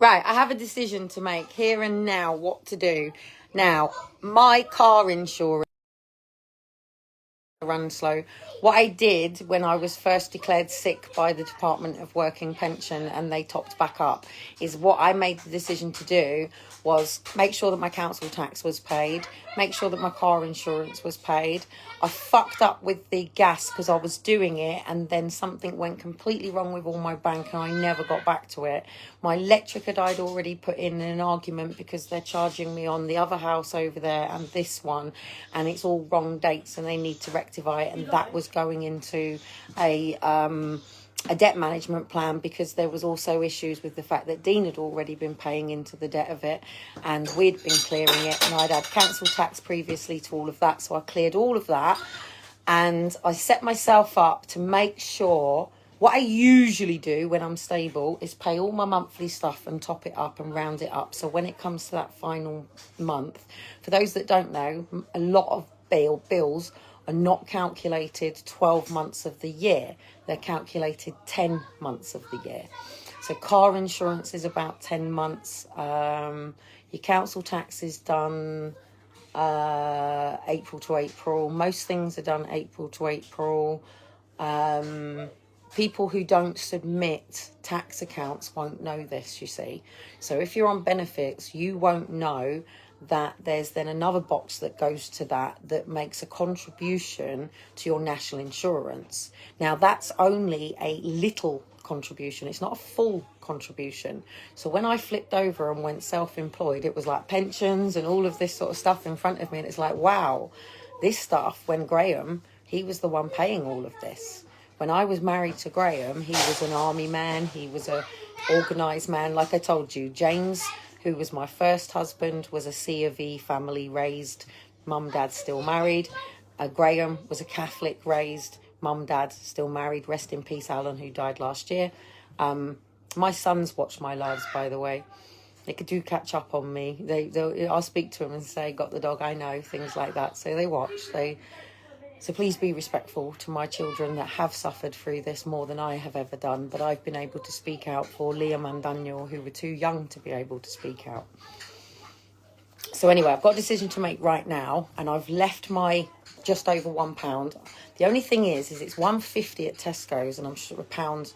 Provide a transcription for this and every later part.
Right, I have a decision to make here and now what to do. Now, my car insurance run slow. What I did when I was first declared sick by the Department of Working Pension and they topped back up is what I made the decision to do was make sure that my council tax was paid, make sure that my car insurance was paid. I fucked up with the gas because I was doing it and then something went completely wrong with all my bank and I never got back to it. My electric I'd already put in an argument because they're charging me on the other house over there and this one and it's all wrong dates and they need to rectify it, and that was going into a debt management plan because there was also issues with the fact that Dean had already been paying into the debt of it and we'd been clearing it and I'd had council tax previously to all of that, so I cleared all of that and I set myself up to make sure what I usually do when I'm stable is pay all my monthly stuff and top it up and round it up, so when it comes to that final month, for those that don't know, a lot of bills are not calculated 12 months of the year. They're calculated 10 months of the year. So car insurance is about 10 months. Your council tax is done April to April. Most things are done April to April. People who don't submit tax accounts won't know this, you see. So if you're on benefits, you won't know that there's then another box that goes to that makes a contribution to your national insurance. Now, that's only a little contribution. It's not a full contribution. So when I flipped over and went self-employed, it was like pensions and all of this sort of stuff in front of me. And it's like, wow, this stuff, when Graham, he was the one paying all of this. When I was married to Graham, he was an army man. He was a organised man. Like I told you, James, who was my first husband, was a C of E family raised, mum, dad still married. Graham was a Catholic raised, mum, dad still married. Rest in peace, Alan, who died last year. My sons watch my lives, by the way. They could do catch up on me. I'll speak to them and say, got the dog, I know, things like that. So they watch. So please be respectful to my children that have suffered through this more than I have ever done. But I've been able to speak out for Liam and Daniel, who were too young to be able to speak out. So anyway, I've got a decision to make right now, and I've left my just over £1. The only thing is it's £1.50 at Tesco's, and I'm sure a pound.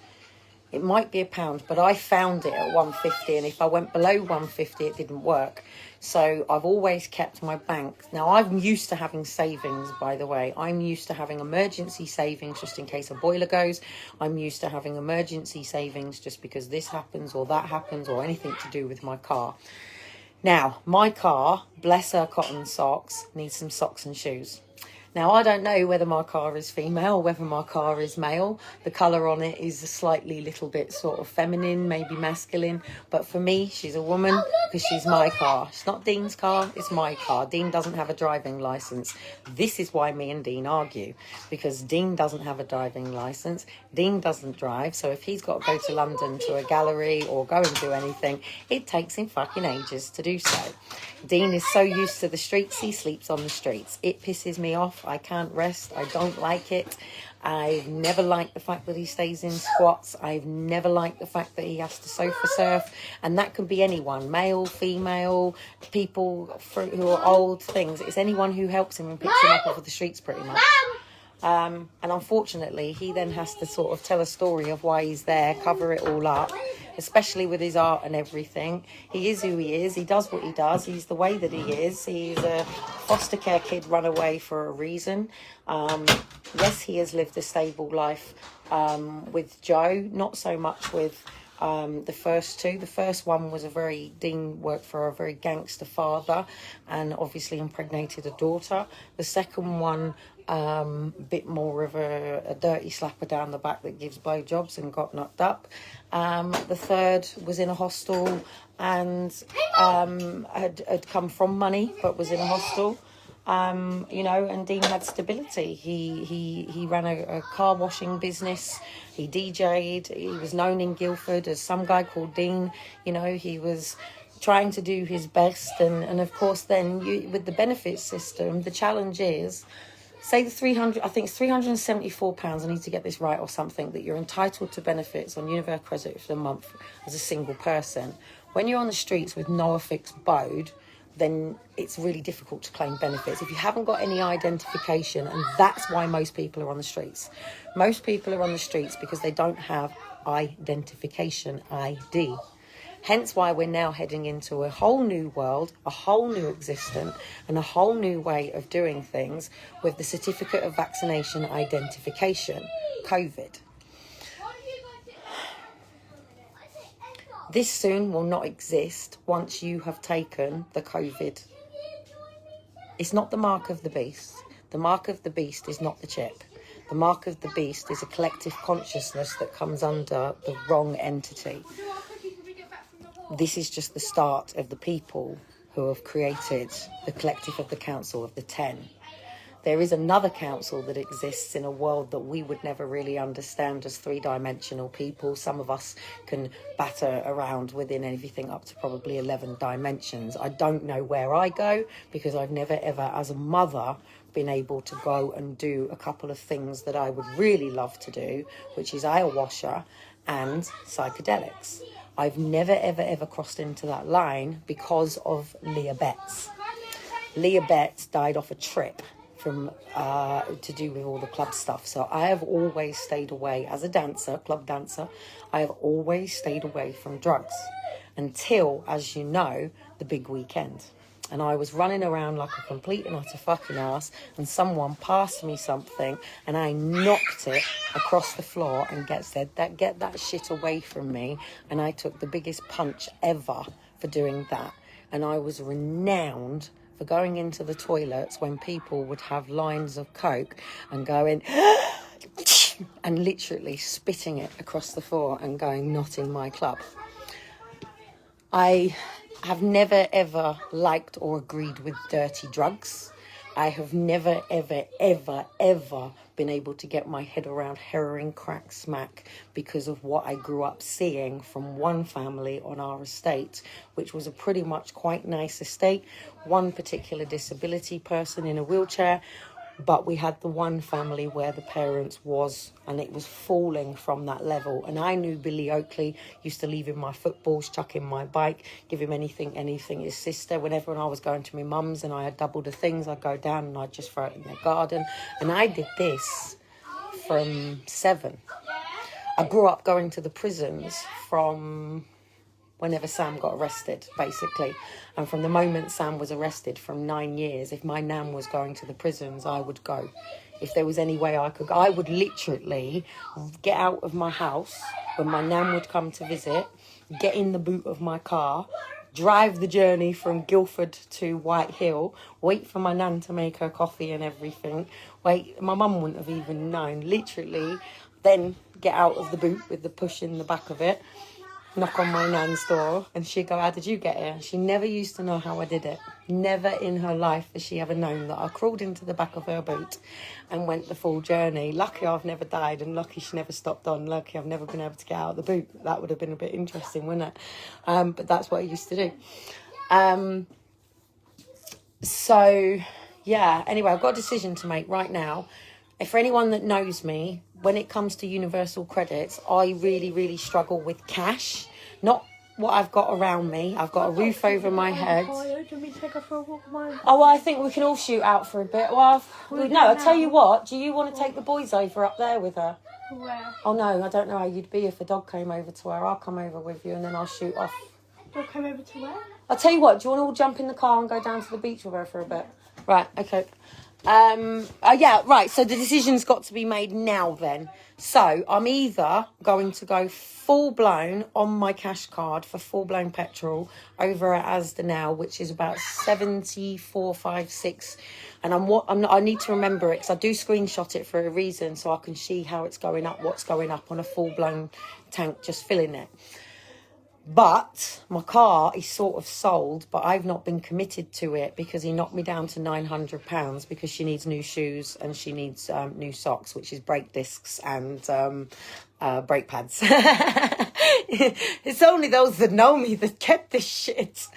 It might be £1, but I found it at £1.50, and if I went below £1.50, it didn't work. So I've always kept my bank. Now, I'm used to having savings, by the way. I'm used to having emergency savings just in case a boiler goes. I'm used to having emergency savings just because this happens or that happens or anything to do with my car. Now, my car, bless her cotton socks, needs some socks and shoes. Now, I don't know whether my car is female or whether my car is male. The colour on it is a slightly little bit sort of feminine, maybe masculine. But for me, she's a woman because she's my car. It's not Dean's car, it's my car. Dean doesn't have a driving licence. This is why me and Dean argue, because Dean doesn't have a driving licence. Dean doesn't drive. So if he's got to go to London to a gallery or go and do anything, it takes him fucking ages to do so. Dean is so used to the streets, he sleeps on the streets. It pisses me off. I can't rest. I don't like it. I've never liked the fact that he stays in squats. I've never liked the fact that he has to sofa surf. And that can be anyone, male, female, people who are old, things. It's anyone who helps him and picks him up off of the streets pretty much. And unfortunately, he then has to sort of tell a story of why he's there, cover it all up, especially with his art and everything. He is who he is. He does what he does. He's the way that he is. He's a foster care kid run away for a reason. Yes, he has lived a stable life with Joe, not so much with the first two. The first one was Dean worked for a very gangster father and obviously impregnated a daughter. The second one, bit more of a dirty slapper down the back that gives blowjobs and got knocked up. The third was in a hostel and had come from money but was in a hostel. And Dean had stability. He ran a car washing business. He DJ'd. He was known in Guildford as some guy called Dean. He was trying to do his best. And of course, then with the benefits system, the challenge is, say the 300, I think it's £374, I need to get this right or something, that you're entitled to benefits on universal credit for the month as a single person. When you're on the streets with no affixed abode, then it's really difficult to claim benefits. If you haven't got any identification, and that's why most people are on the streets. Most people are on the streets because they don't have identification, ID. Hence why we're now heading into a whole new world, a whole new existence, and a whole new way of doing things with the certificate of vaccination identification, COVID. This soon will not exist once you have taken the COVID. It's not the mark of the beast. The mark of the beast is not the chip. The mark of the beast is a collective consciousness that comes under the wrong entity. This is just the start of the people who have created the collective of the council of the 10. There is another council that exists in a world that we would never really understand as three-dimensional people. Some of us can batter around within anything up to probably 11 dimensions. I don't know where I go because I've never ever, as a mother, been able to go and do a couple of things that I would really love to do, which is ayahuasca and psychedelics. I've never, ever, ever crossed into that line because of Leah Betts. Leah Betts died off a trip from to do with all the club stuff. So I have always stayed away as a dancer, club dancer. I have always stayed away from drugs until, as you know, the big weekend. And I was running around like a complete and utter fucking ass, and someone passed me something and I knocked it across the floor and said, get that shit away from me. And I took the biggest punch ever for doing that. And I was renowned for going into the toilets when people would have lines of coke and going and literally spitting it across the floor and going, not in my club. I have never ever liked or agreed with dirty drugs. I have never ever ever ever been able to get my head around heroin, crack, smack because of what I grew up seeing from one family on our estate, which was a pretty much quite nice estate. One particular disability person in a wheelchair, but we had the one family where the parents was, and it was falling from that level. And I knew Billy Oakley used to leave him my footballs, chuck him my bike, give him anything. His sister, whenever I was going to my mum's and I had double the things, I'd go down and I'd just throw it in their garden. And I did this from 7. I grew up going to the prisons from whenever Sam got arrested, basically. And from the moment Sam was arrested, from 9 years, if my nan was going to the prisons, I would go. If there was any way I could go, I would literally get out of my house when my nan would come to visit, get in the boot of my car, drive the journey from Guildford to White Hill, wait for my nan to make her coffee and everything, wait, my mum wouldn't have even known, literally, then get out of the boot with the push in the back of it, knock on my nan's door, and she'd go, how did you get here? She never used to know how I did it. Never in her life has she ever known that I crawled into the back of her boot and went the full journey. Lucky I've never died, and lucky she never stopped on. Lucky I've never been able to get out of the boot. That would have been a bit interesting, wouldn't it? But that's what I used to do. So, yeah, anyway, I've got a decision to make right now. If for anyone that knows me, when it comes to universal credits, I really, really struggle with cash. Not what I've got around me. I've got a roof over my head. Oh, well, I think we can all shoot out for a bit. Well, no, I'll tell you what. Do you want to take the boys over up there with her? Where? Oh, no, I don't know how you'd be if the dog came over to her. I'll come over with you and then I'll shoot off. Dog come over to where? I'll tell you what. Do you want to all jump in the car and go down to the beach with her for a bit? Right, okay. Yeah, right, so the decision's got to be made now then. So I'm either going to go full-blown on my cash card for full-blown petrol over at Asda now, which is about 74.56, and I need to remember it because I do screenshot it for a reason so I can see how it's going up, what's going up on a full-blown tank, just filling it. But my car is sort of sold, but I've not been committed to it because he knocked me down to £900 because she needs new shoes and she needs new socks, which is brake discs and brake pads. It's only those that know me that get this shit.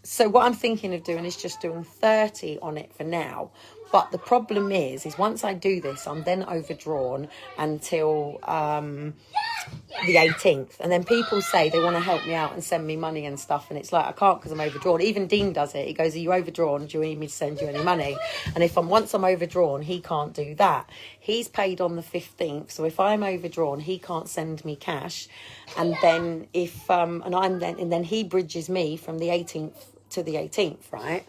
So what I'm thinking of doing is just doing 30 on it for now. But the problem is once I do this, I'm then overdrawn until the 18th. And then people say they want to help me out and send me money and stuff. And it's like, I can't because I'm overdrawn. Even Dean does it. He goes, are you overdrawn? Do you need me to send you any money? And if once I'm overdrawn, he can't do that. He's paid on the 15th. So if I'm overdrawn, he can't send me cash. And then and then he bridges me from the 18th to the 18th, right?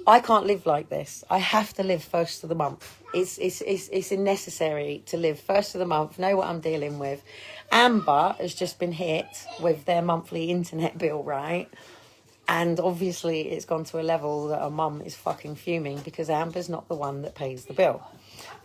I can't live like this. I have to live first of the month. It's necessary to live first of the month, know what I'm dealing with. Amber has just been hit with their monthly internet bill, right? And obviously it's gone to a level that her mum is fucking fuming because Amber's not the one that pays the bill.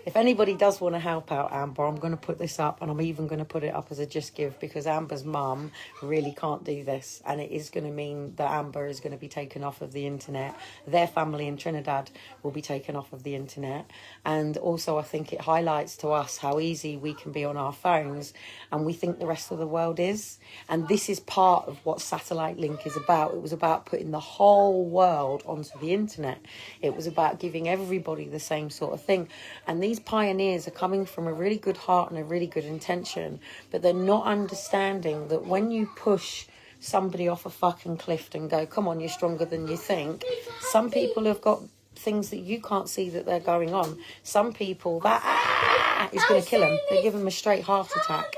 If anybody does want to help out Amber, I'm going to put this up, and I'm even going to put it up as a Just Give, because Amber's mum really can't do this, and it is going to mean that Amber is going to be taken off of the internet. Their family in Trinidad will be taken off of the internet. And also I think it highlights to us how easy we can be on our phones, and we think the rest of the world is. And this is part of what Satellite Link is about. It was about putting the whole world onto the internet. It was about giving everybody the same sort of thing. And these pioneers are coming from a really good heart and a really good intention, but they're not understanding that when you push somebody off a fucking cliff and go, come on, you're stronger than you think, some people have got things that you can't see that they're going on. Some people, that is going to kill them. They give them a straight heart attack.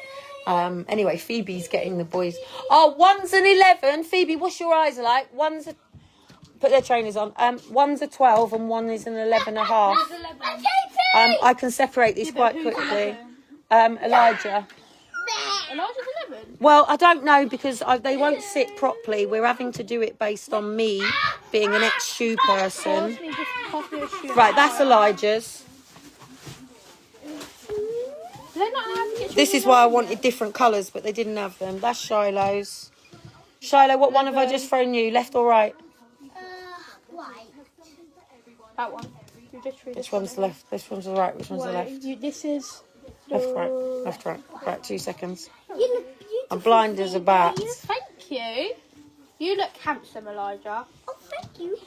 Anyway, Phoebe's getting the boys. Oh, 1's an 11. Phoebe, what's your eyes like? Put their trainers on. 1's a 12 and 1 is an 11 and a half. I can separate these quite quickly. Elijah. Elijah's 11? Well, I don't know because they won't sit properly. We're having to do it based on me being an ex-shoe person. Right, that's Elijah's. This is why I wanted different colours, but they didn't have them. That's Shiloh's. Shiloh, what one have I just thrown you? Left or right? White. That one. Which one's the left? This one's the right. Which one's the left? This is... Left, right. Left, right. Right, 2 seconds. You look beautiful. I'm blind as a bat. Thank you. You look handsome, Elijah. Oh, thank you.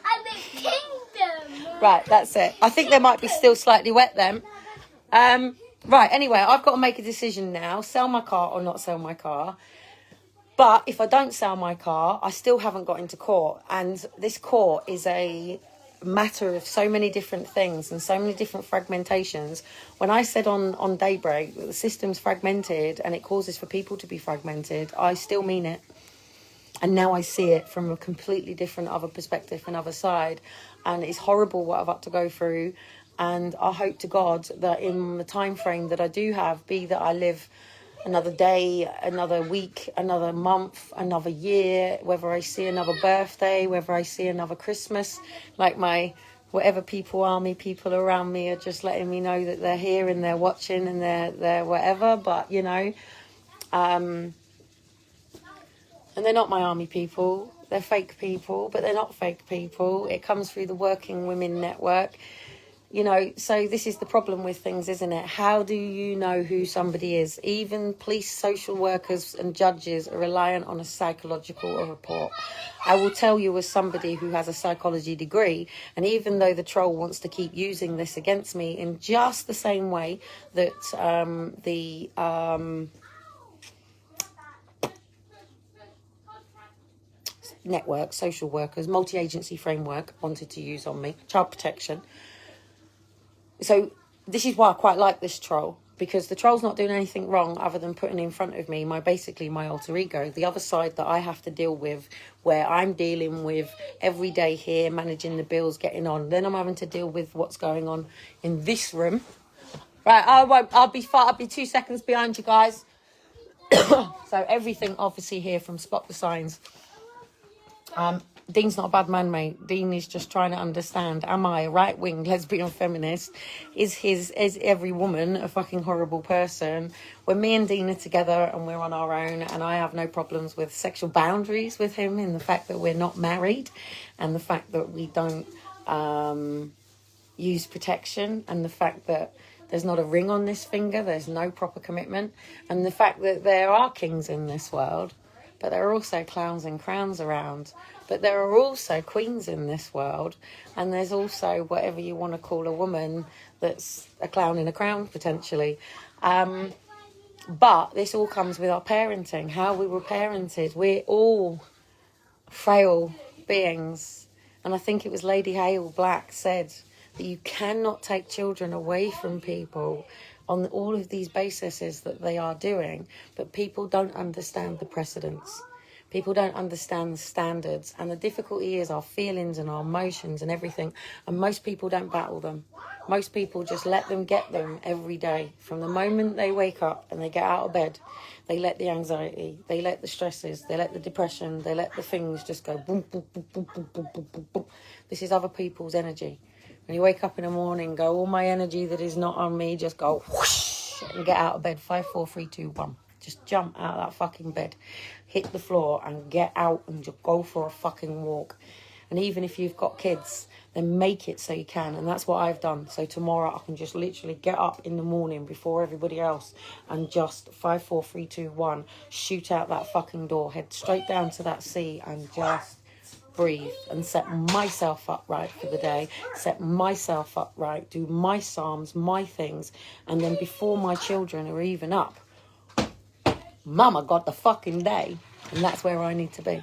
I'm a kingdom. Right, that's it. I think they might be still slightly wet then. Right, anyway, I've got to make a decision now. Sell my car or not sell my car. But if I don't sell my car, I still haven't got into court. And this court is a matter of so many different things and so many different fragmentations. When I said on Daybreak that the system's fragmented and it causes for people to be fragmented, I still mean it. And now I see it from a completely different other perspective and other side. And it's horrible what I've had to go through. And I hope to God that in the time frame that I do have, be that I live another day, another week, another month, another year, whether I see another birthday, whether I see another Christmas, like my whatever army people around me are just letting me know that they're here and they're watching and they're whatever. But you know, and they're not my army people, they're fake people, but they're not fake people. It comes through the Working Women Network. You know, so this is the problem with things, isn't it? How do you know who somebody is? Even police, social workers and judges are reliant on a psychological report. I will tell you as somebody who has a psychology degree, and even though the troll wants to keep using this against me in just the same way that the network, social workers, multi-agency framework wanted to use on me, child protection. So this is why I quite like this troll, because the troll's not doing anything wrong other than putting in front of me basically my alter ego, the other side that I have to deal with, where I'm dealing with every day here, managing the bills, getting on. Then I'm having to deal with what's going on in this room. Right, I'll be 2 seconds behind you guys. So everything obviously here from Spot the Signs. Dean's not a bad man, mate. Dean is just trying to understand, am I a right-wing lesbian feminist? Is every woman a fucking horrible person? When me and Dean are together and we're on our own, and I have no problems with sexual boundaries with him, in the fact that we're not married, and the fact that we don't use protection, and the fact that there's not a ring on this finger, there's no proper commitment, and the fact that there are kings in this world, but there are also clowns and crowns around. But there are also queens in this world, and there's also whatever you want to call a woman that's a clown in a crown, potentially. But this all comes with our parenting, how we were parented. We're all frail beings. And I think it was Lady Hale Black said that you cannot take children away from people on all of these bases that they are doing, but people don't understand the precedents. People don't understand the standards, and the difficulty is our feelings and our emotions and everything, and most people don't battle them. Most people just let them get them every day. From the moment they wake up and they get out of bed, they let the anxiety, they let the stresses, they let the depression, they let the things just go boom, boom, boom, boom, boom, boom, boom, boom, boom. This is other people's energy. When you wake up in the morning, go, all my energy that is not on me, just go whoosh, and get out of bed. 5, 4, 3, 2, 1. Just jump out of that fucking bed, hit the floor and get out and just go for a fucking walk. And even if you've got kids, then make it so you can. And that's what I've done. So tomorrow I can just literally get up in the morning before everybody else and just 5, 4, 3, 2, 1, shoot out that fucking door, head straight down to that sea and just breathe and set myself up right for the day, set myself up right, do my psalms, my things. And then before my children are even up, Mama got the fucking day, and that's where I need to be.